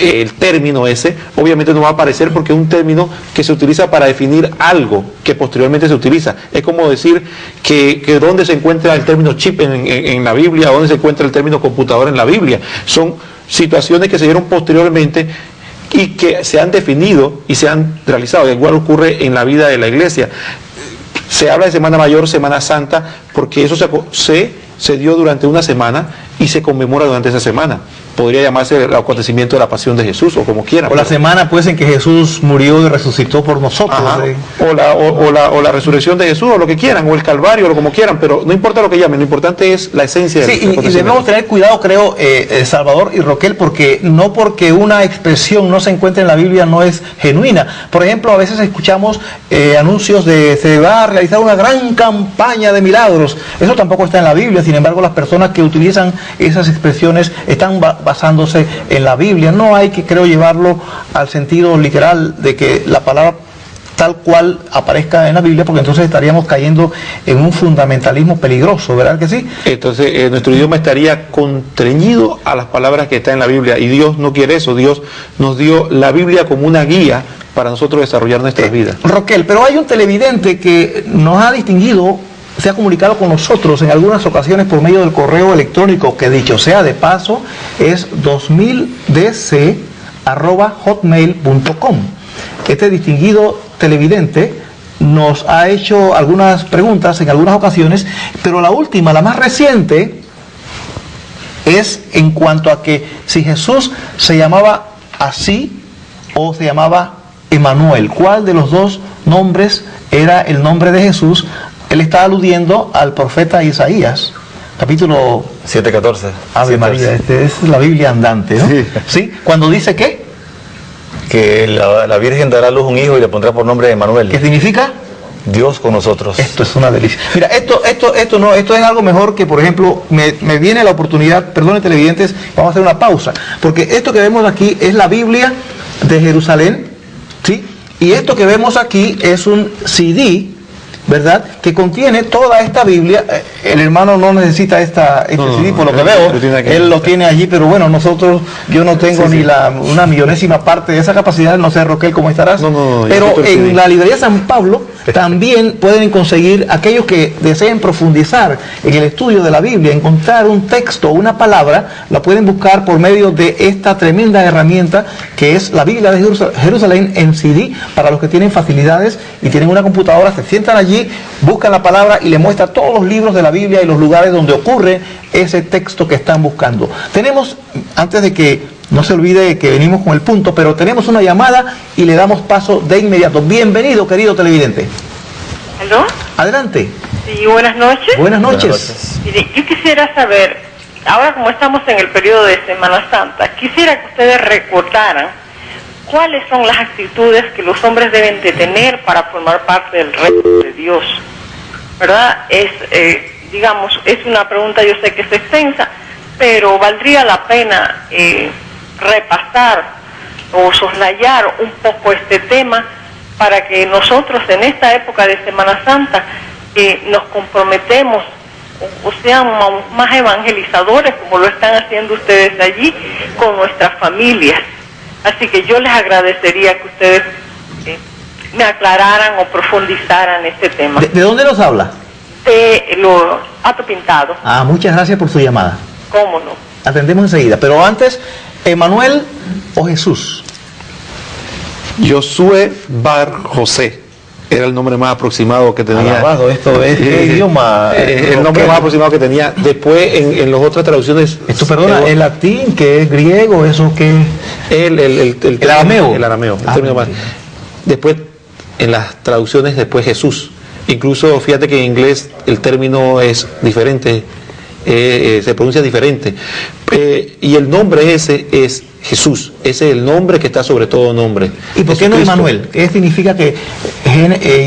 el término ese, obviamente no va a aparecer porque es un término que se utiliza para definir algo que posteriormente se utiliza. Es como decir que donde se encuentra el término chip en la Biblia, donde se encuentra el término computadora en la Biblia. Son situaciones que se dieron posteriormente y que se han definido y se han realizado. Igual ocurre en la vida de la iglesia. Se habla de Semana Mayor, Semana Santa, porque eso se dio durante una semana y se conmemora durante esa semana. Podría llamarse el acontecimiento de la pasión de Jesús, o como quiera. O la semana pues en que Jesús murió y resucitó por nosotros. O la resurrección de Jesús, o lo que quieran, o el Calvario, o como quieran, pero no importa lo que llamen, lo importante es la esencia del acontecimiento. Y debemos tener cuidado, creo, Salvador y Roquel, porque no porque una expresión no se encuentre en la Biblia no es genuina. Por ejemplo, a veces escuchamos anuncios de se va a realizar una gran campaña de milagros. Eso tampoco está en la Biblia, sin embargo las personas que utilizan esas expresiones están basándose en la Biblia. No hay que, creo, llevarlo al sentido literal de que la palabra tal cual aparezca en la Biblia, porque entonces estaríamos cayendo en un fundamentalismo peligroso, ¿verdad que sí? Entonces nuestro idioma estaría contrañido a las palabras que están en la Biblia, y Dios no quiere eso. Dios nos dio la Biblia como una guía para nosotros desarrollar nuestras vidas. Roquel, pero hay un televidente que nos ha distinguido, se ha comunicado con nosotros en algunas ocasiones por medio del correo electrónico, que dicho sea de paso es 2000dc@hotmail.com. Este distinguido televidente nos ha hecho algunas preguntas en algunas ocasiones, pero la última, la más reciente, es en cuanto a que si Jesús se llamaba así o se llamaba Emanuel. ¿Cuál de los dos nombres era el nombre de Jesús? Él está aludiendo al profeta Isaías, capítulo 7:14. Ave María, es la Biblia andante, ¿no? Sí. Cuando dice ¿qué? Que la Virgen dará a luz un hijo y le pondrá por nombre Emanuel. ¿Qué significa? Dios con nosotros. Esto es una delicia. Mira, esto es algo mejor que, por ejemplo, me viene la oportunidad, perdone televidentes, vamos a hacer una pausa, porque esto que vemos aquí es la Biblia de Jerusalén, ¿sí? Y esto que vemos aquí es un CD, ¿verdad?, que contiene toda esta Biblia. El hermano no necesita este CD, por lo que veo, él lo tiene allí, pero bueno, yo no tengo ni una millonésima parte de esa capacidad, no sé, Roquel, ¿cómo estarás? Pero en la librería San Pablo También pueden conseguir, aquellos que deseen profundizar en el estudio de la Biblia, encontrar un texto, una palabra, la pueden buscar por medio de esta tremenda herramienta que es la Biblia de Jerusalén en CD. Para los que tienen facilidades y tienen una computadora, se sientan allí, buscan la palabra y le muestra todos los libros de la Biblia y los lugares donde ocurre ese texto que están buscando. Tenemos, antes de que no se olvide que venimos con el punto, pero tenemos una llamada y le damos paso de inmediato. Bienvenido, querido televidente. ¿Aló? Adelante. Sí, buenas noches. Buenas noches. Mire, yo quisiera saber, ahora como estamos en el periodo de Semana Santa, quisiera que ustedes recordaran cuáles son las actitudes que los hombres deben de tener para formar parte del reino de Dios. ¿Verdad? Digamos, es una pregunta, yo sé que es extensa, pero valdría la pena repasar o soslayar un poco este tema para que nosotros en esta época de Semana Santa nos comprometemos o seamos más evangelizadores como lo están haciendo ustedes allí con nuestras familias. Así que yo les agradecería que ustedes me aclararan o profundizaran este tema. ¿De dónde nos habla? De lo Hato Pintado. Muchas gracias por su llamada. ¿Cómo no? Atendemos enseguida, pero antes, ¿Emanuel o Jesús? Josué Bar José era el nombre más aproximado que tenía. Alabado, esto es ¿qué idioma? El nombre más aproximado que tenía. Después en las otras traducciones. Esto, perdona, el latín, que es griego, eso que el arameo. El arameo, el término más. Después, en las traducciones, después Jesús. Incluso, fíjate que en inglés el término es diferente, se pronuncia diferente. Y el nombre ese es Jesús. Ese es el nombre que está sobre todo nombre. ¿Y por qué no Emanuel? ¿Qué significa que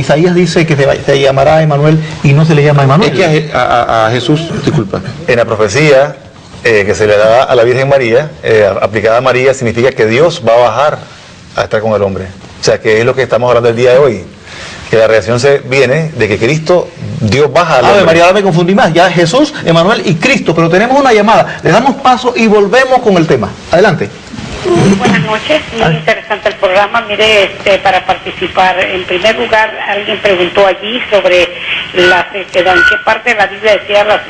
Isaías dice que se llamará Emanuel y no se le llama Emanuel? Es que a Jesús, disculpa. En la profecía que se le da a la Virgen María, aplicada a María, significa que Dios va a bajar a estar con el hombre. O sea, que es lo que estamos hablando el día de hoy. Que la reacción se viene de que Cristo, Dios baja al hombre. María, me confundí más. Ya Jesús, Emanuel y Cristo. Pero tenemos una llamada. Le damos paso y volvemos con el tema. Adelante. Buenas noches, muy interesante el programa. Mire, para participar, en primer lugar, alguien preguntó allí sobre en qué parte de la Biblia decía la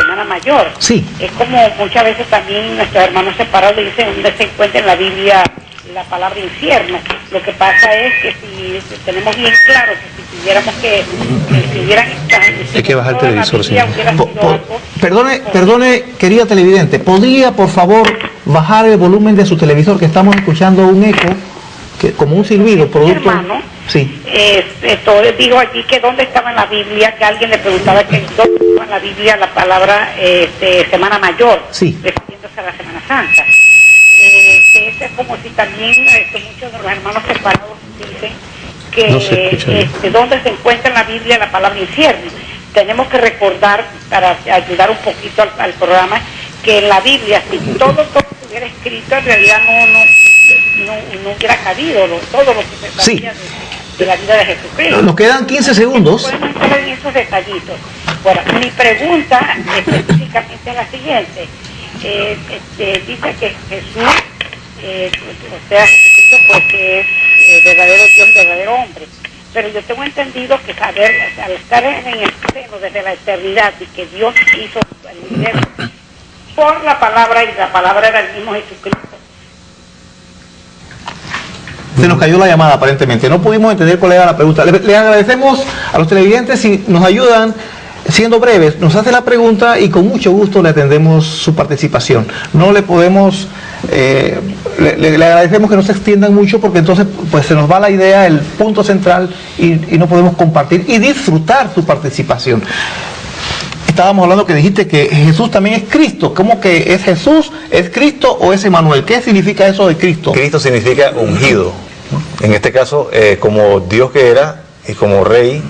Semana Mayor. Sí. Es como muchas veces también nuestros hermanos separados dicen dónde se encuentra en la Biblia la palabra infierno. Lo que pasa es que si tenemos bien claro que si tuviéramos que hay que bajar el televisor, sí. Perdone, querida televidente, ¿podría por favor bajar el volumen de su televisor, que estamos escuchando un eco, que como un silbido, producto? Hermano, sí. Digo allí que dónde estaba en la Biblia, que alguien le preguntaba que dónde estaba en la Biblia la palabra Semana Mayor, sí, refiriéndose a la Semana Santa. Es como si también muchos de los hermanos separados dicen que no dónde se encuentra en la Biblia la palabra infierno. Tenemos que recordar, para ayudar un poquito al programa, que en la Biblia, si todo estuviera escrito, en realidad no hubiera cabido todo lo que se sabía de la vida de Jesucristo. Nos quedan 15 segundos. Podemos entrar en esos detallitos. Bueno, mi pregunta específicamente es la siguiente. Dice que Jesús, Jesucristo, pues que es verdadero Dios, verdadero hombre. Pero yo tengo entendido que al estar en el seno desde la eternidad y que Dios hizo el universo por la palabra, y la palabra era el mismo Jesucristo. Se nos cayó la llamada aparentemente, no pudimos entender cuál era la pregunta. Le agradecemos a los televidentes si nos ayudan, siendo breves, nos hace la pregunta y con mucho gusto le atendemos su participación. No le podemos, le agradecemos que no se extiendan mucho, porque entonces pues se nos va la idea, el punto central, y no podemos compartir y disfrutar su participación. Estábamos hablando que dijiste que Jesús también es Cristo. ¿Cómo que es Jesús, es Cristo o es Emanuel? ¿Qué significa eso de Cristo? Cristo significa ungido. En este caso, como Dios que era y como Rey,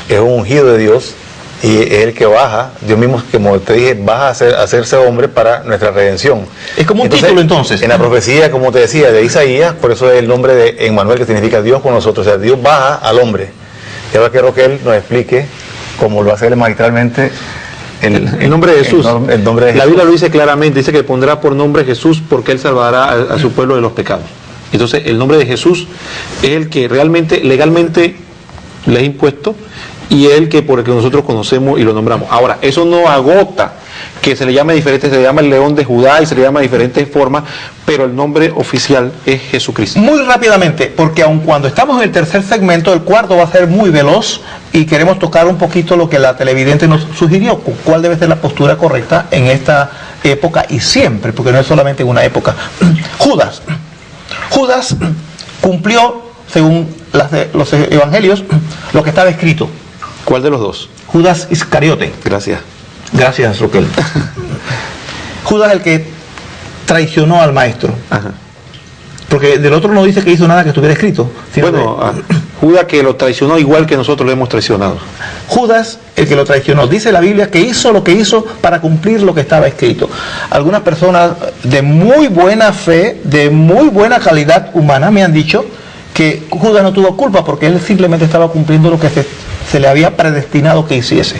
es un ungido de Dios y es el que baja. Dios mismo, como te dije, baja a hacerse hombre para nuestra redención. Es como un título entonces. En la profecía, como te decía, de Isaías, por eso es el nombre de Emmanuel, que significa Dios con nosotros. O sea, Dios baja al hombre. Y ahora quiero que él nos explique, como lo hace él magistralmente, el nombre de Jesús. El nombre de Jesús. La Biblia lo dice claramente, dice que pondrá por nombre Jesús porque él salvará a su pueblo de los pecados. Entonces el nombre de Jesús es el que realmente, legalmente, le es impuesto, y el que por el que nosotros conocemos y lo nombramos. Ahora, eso no agota que se le llame diferente, se le llama el León de Judá y se le llama de diferentes formas, pero el nombre oficial es Jesucristo. Muy rápidamente, porque aun cuando estamos en el tercer segmento, el cuarto va a ser muy veloz y queremos tocar un poquito lo que la televidente nos sugirió, cuál debe ser la postura correcta en esta época y siempre, porque no es solamente en una época. Judas cumplió, según los evangelios, lo que estaba escrito. ¿Cuál de los dos? Judas Iscariote. Gracias. Gracias, Roquel. Judas el que traicionó al maestro. Ajá. Porque del otro no dice que hizo nada que estuviera escrito. Bueno, Judas que lo traicionó igual que nosotros lo hemos traicionado. Judas el que lo traicionó. Dice la Biblia que hizo lo que hizo para cumplir lo que estaba escrito. Algunas personas de muy buena fe, de muy buena calidad humana, me han dicho que Judas no tuvo culpa porque él simplemente estaba cumpliendo lo que se le había predestinado que hiciese.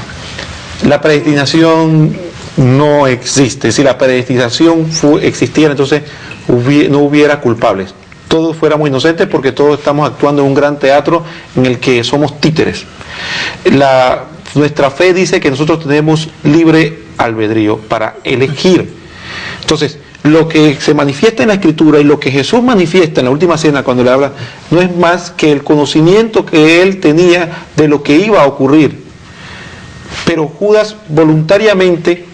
La predestinación no existe. Si la predestinación existiera, entonces no hubiera culpables. Todos fuéramos inocentes porque todos estamos actuando en un gran teatro en el que somos títeres. Nuestra fe dice que nosotros tenemos libre albedrío para elegir. Entonces, lo que se manifiesta en la Escritura y lo que Jesús manifiesta en la última cena cuando le habla, no es más que el conocimiento que él tenía de lo que iba a ocurrir. Pero Judas voluntariamente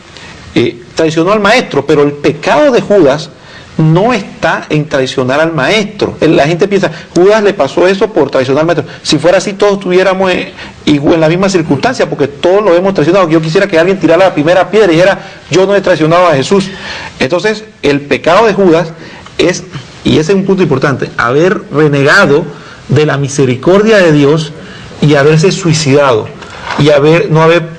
traicionó al maestro, pero el pecado de Judas no está en traicionar al maestro. La gente piensa, Judas le pasó eso por traicionar al maestro. Si fuera así, todos estuviéramos en la misma circunstancia, porque todos lo hemos traicionado. Yo quisiera que alguien tirara la primera piedra y dijera, yo no he traicionado a Jesús. Entonces, el pecado de Judas es, y ese es un punto importante, haber renegado de la misericordia de Dios y haberse suicidado y no haber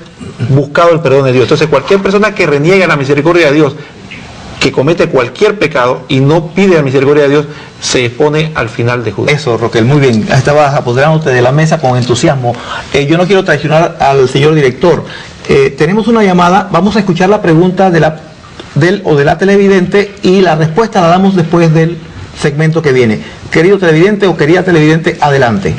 buscado el perdón de Dios. Entonces, cualquier persona que reniega la misericordia de Dios, que comete cualquier pecado y no pide la misericordia de Dios, se expone al final de Judas. Eso, Roquel, muy bien. Estabas apoderándote de la mesa con entusiasmo. Yo no quiero traicionar al señor director. Tenemos una llamada, vamos a escuchar la pregunta del o de la televidente y la respuesta la damos después del segmento que viene. Querido televidente o querida televidente, adelante.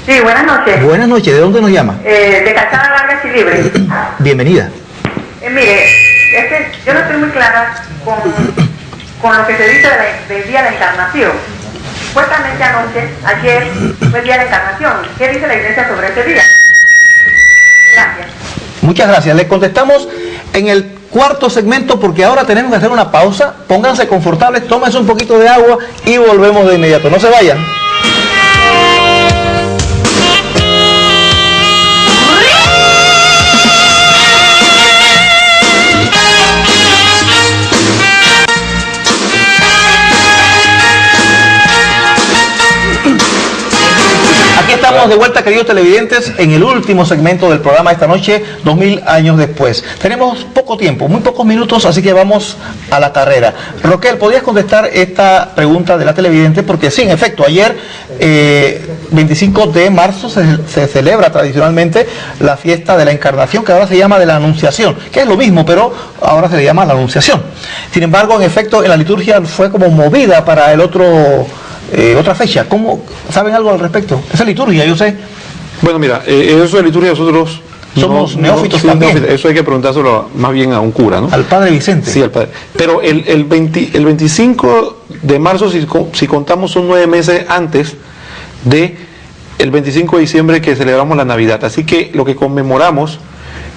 Sí, buenas noches. Buenas noches, ¿de dónde nos llama? De Calzada Larga y Libre. Bienvenida. Mire, yo no estoy muy clara con lo que se dice del Día de la Encarnación. Supuestamente ayer fue el Día de la Encarnación. ¿Qué dice la Iglesia sobre ese día? Gracias. Muchas gracias. Le contestamos en el cuarto segmento porque ahora tenemos que hacer una pausa. Pónganse confortables, tómense un poquito de agua y volvemos de inmediato. No se vayan. Estamos de vuelta, queridos televidentes, en el último segmento del programa esta noche, 2000 años después. Tenemos poco tiempo, muy pocos minutos, así que vamos a la carrera. Roquel, ¿podrías contestar esta pregunta de la televidente? Porque sí, en efecto, ayer, 25 de marzo, se celebra tradicionalmente la fiesta de la Encarnación, que ahora se llama de la Anunciación, que es lo mismo, pero ahora se le llama la Anunciación. Sin embargo, en efecto, en la liturgia fue como movida para el otra fecha. ¿Cómo saben algo al respecto? Esa liturgia, yo sé. Bueno, mira, eso de liturgia nosotros somos neófitos también. Eso hay que preguntárselo más bien a un cura, ¿no? Al padre Vicente. Sí, al padre. Pero el 25 de marzo, si contamos, son 9 meses antes de el 25 de diciembre que celebramos la Navidad. Así que lo que conmemoramos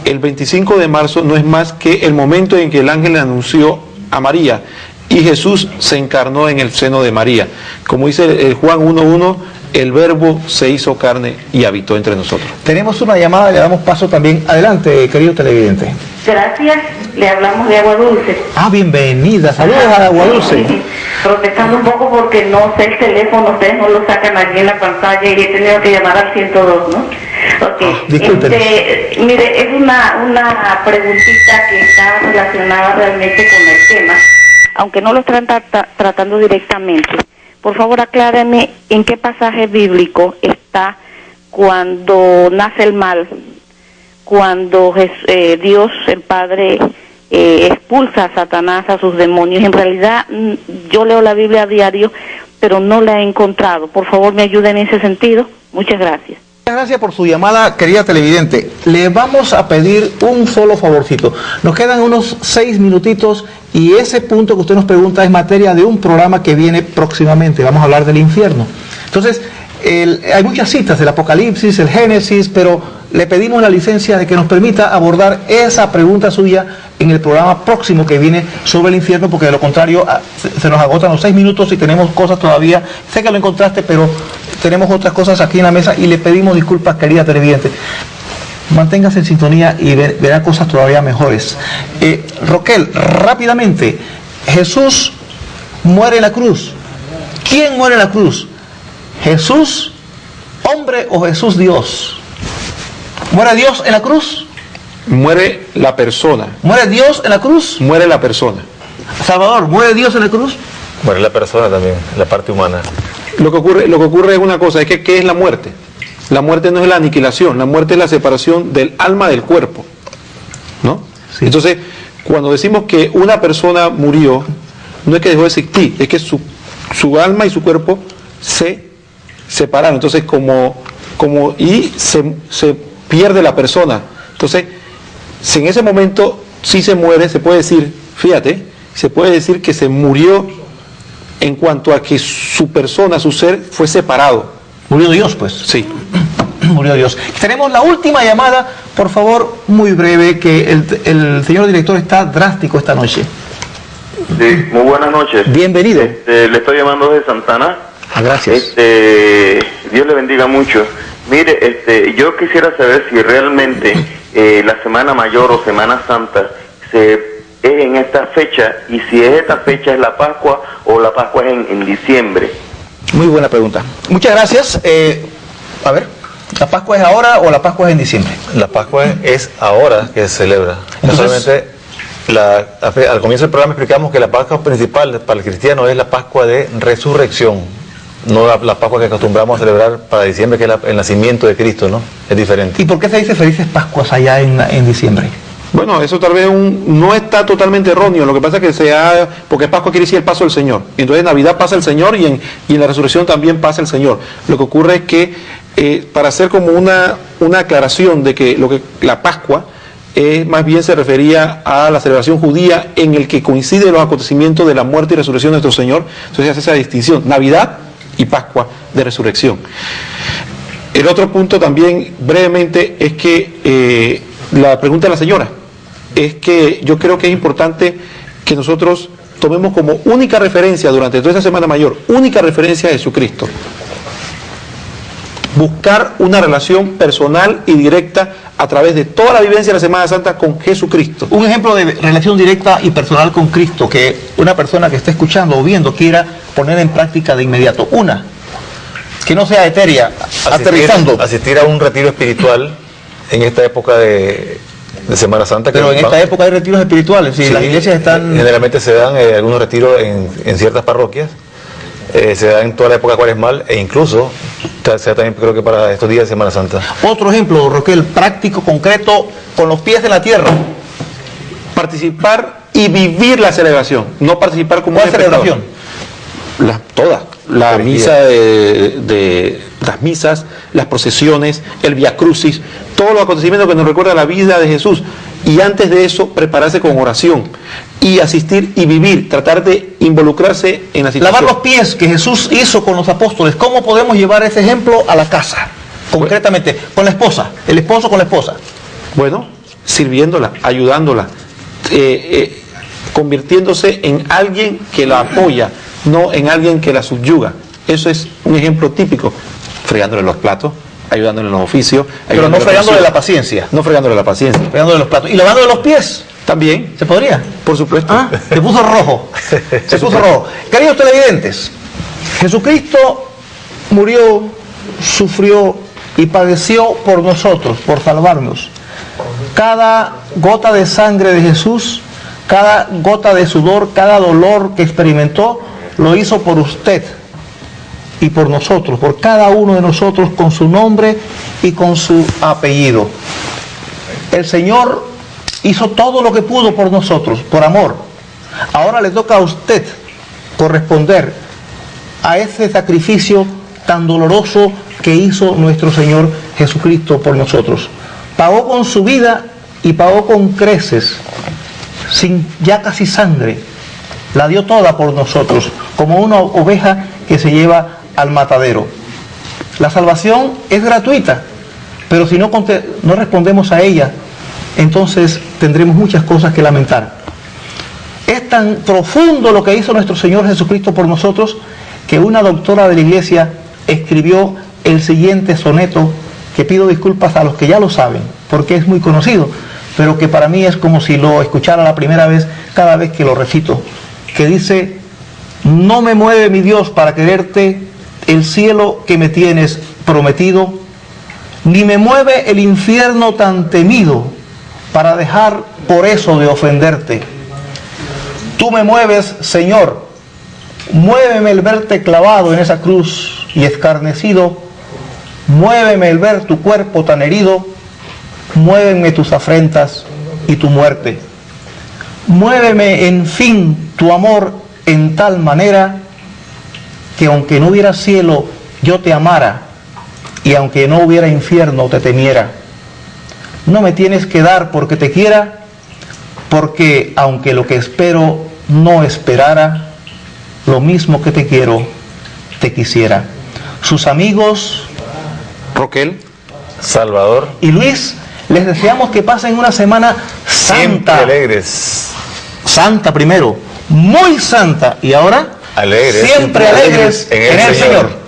el 25 de marzo no es más que el momento en que el ángel le anunció a María y Jesús se encarnó en el seno de María. Como dice Juan 1:1, el verbo se hizo carne y habitó entre nosotros. Tenemos una llamada, le damos paso también. Adelante, querido televidente. Gracias, le hablamos de Agua Dulce. Ah, bienvenida, saludos a Agua Dulce. Sí, protestando un poco porque no sé el teléfono, ustedes no lo sacan aquí en la pantalla y he tenido que llamar al 102, ¿no? Ok, mire, es una preguntita que está relacionada realmente con el tema, aunque no lo están tratando directamente. Por favor, acláreme en qué pasaje bíblico está cuando nace el mal, cuando Dios, el Padre, expulsa a Satanás, a sus demonios. En realidad, yo leo la Biblia a diario, pero no la he encontrado. Por favor, me ayuden en ese sentido. Muchas gracias. Gracias por su llamada, querida televidente. Le vamos a pedir un solo favorcito. Nos quedan unos 6 minutitos y ese punto que usted nos pregunta es materia de un programa que viene próximamente. Vamos a hablar del infierno. Entonces, hay muchas citas del Apocalipsis, el Génesis, pero le pedimos la licencia de que nos permita abordar esa pregunta suya en el programa próximo que viene sobre el infierno, porque de lo contrario se nos agotan los 6 minutos y tenemos cosas todavía. Sé que lo encontraste, pero tenemos otras cosas aquí en la mesa y le pedimos disculpas, querida televidente. Manténgase en sintonía y verá cosas todavía mejores. Roquel, rápidamente, Jesús muere en la cruz. ¿Quién muere en la cruz? ¿Jesús, hombre, o Jesús, Dios? ¿Muere Dios en la cruz? Muere la persona. ¿Muere Dios en la cruz? Muere la persona. Salvador, ¿muere Dios en la cruz? Muere la persona también, la parte humana. Lo que ocurre es una cosa, es que ¿qué es la muerte? La muerte no es la aniquilación, la muerte es la separación del alma del cuerpo, ¿no? Sí. Entonces, cuando decimos que una persona murió, no es que dejó de existir, es que su alma y su cuerpo se separaron. Entonces, se pierde la persona. Entonces, si en ese momento sí se muere, se puede decir, fíjate, se puede decir que se murió en cuanto a que su persona, su ser, fue separado. Murió Dios, pues. Sí. Murió Dios. Tenemos la última llamada, por favor, muy breve, que el señor director está drástico esta noche. Sí, muy buenas noches. Bienvenido. Le estoy llamando desde Santana. Gracias. Dios le bendiga mucho. Mire, yo quisiera saber si realmente la Semana Mayor o Semana Santa es en esta fecha, y si es esta fecha es la Pascua o la Pascua es en diciembre. Muy buena pregunta. Al gracias. A ver, ¿la Pascua es ahora o la Pascua es en diciembre? La Pascua es ahora que se celebra. Entonces, Solamente al comienzo del programa explicamos que la Pascua principal para el cristiano es la Pascua de resurrección, no la Pascua que acostumbramos a celebrar para diciembre, que es el nacimiento de Cristo, ¿no? Es diferente. ¿Y por qué se dice felices Pascuas allá en diciembre? Bueno, eso tal vez no está totalmente erróneo. Lo que pasa es que porque Pascua quiere decir el paso del Señor. Entonces en Navidad pasa el Señor y en la resurrección también pasa el Señor. Lo que ocurre es que para hacer como una aclaración de que la Pascua más bien se refería a la celebración judía en el que coinciden los acontecimientos de la muerte y resurrección de nuestro Señor. Entonces se hace esa distinción, Navidad y Pascua de resurrección. El otro punto también brevemente es que la pregunta de la señora es que yo creo que es importante que nosotros tomemos como única referencia durante toda esta Semana Mayor, única referencia a Jesucristo. Buscar una relación personal y directa a través de toda la vivencia de la Semana Santa con Jesucristo. Un ejemplo de relación directa y personal con Cristo que una persona que esté escuchando o viendo quiera poner en práctica de inmediato. Una, que no sea etérea, aterrizando. Asistir a un retiro espiritual en esta época de Semana Santa. Pero en esta época hay retiros espirituales, sí, las iglesias están... Generalmente se dan algunos retiros en ciertas parroquias, se dan en toda la época cuaresmal e incluso se da también creo que para estos días de Semana Santa. Otro ejemplo, Roquel, práctico, concreto, con los pies en la tierra. Participar y vivir la celebración, no participar como ¿Cuál celebración? Todas. La misa las misas, las procesiones, el Via Crucis, todos los acontecimientos que nos recuerdan la vida de Jesús. Y antes de eso, prepararse con oración y asistir y vivir, tratar de involucrarse en la situación. Lavar los pies que Jesús hizo con los apóstoles. ¿Cómo podemos llevar ese ejemplo a la casa? Concretamente, con la esposa, el esposo con la esposa. Bueno, sirviéndola, ayudándola, convirtiéndose en alguien que la apoya, no en alguien que la subyuga. Eso es un ejemplo típico. Fregándole los platos, ayudándole en los oficios. Pero no fregándole la paciencia. No fregándole la paciencia. Fregándole los platos. ¿Y lavándole los pies? También. ¿Se podría? Por supuesto. Se puso rojo. Se puso rojo. Queridos televidentes, Jesucristo murió, sufrió y padeció por nosotros, por salvarnos. Cada gota de sangre de Jesús, cada gota de sudor, cada dolor que experimentó, lo hizo por usted y por nosotros, por cada uno de nosotros, con su nombre y con su apellido. El Señor hizo todo lo que pudo por nosotros, por amor. Ahora le toca a usted corresponder a ese sacrificio tan doloroso que hizo nuestro Señor Jesucristo por nosotros. Pagó con su vida y pagó con creces, sin ya casi sangre. La dio toda por nosotros, como una oveja que se lleva al matadero. La salvación es gratuita, pero si no respondemos a ella, entonces tendremos muchas cosas que lamentar. Es tan profundo lo que hizo nuestro Señor Jesucristo por nosotros, que una doctora de la iglesia escribió el siguiente soneto, que pido disculpas a los que ya lo saben, porque es muy conocido, pero que para mí es como si lo escuchara la primera vez cada vez que lo recito, que dice: no me mueve, mi Dios, para quererte el cielo que me tienes prometido, ni me mueve el infierno tan temido para dejar por eso de ofenderte. Tú me mueves, Señor, muéveme el verte clavado en esa cruz y escarnecido, muéveme el ver tu cuerpo tan herido, muéveme tus afrentas y tu muerte. Muéveme, en fin, tu amor en tal manera que aunque no hubiera cielo yo te amara, y aunque no hubiera infierno te temiera. No me tienes que dar porque te quiera, porque aunque lo que espero no esperara, lo mismo que te quiero, te quisiera. Sus amigos Roquel, Salvador y Luis, les deseamos que pasen una semana santa. Siempre alegres. Santa primero, muy santa, y ahora Alegres. siempre alegres en el Señor.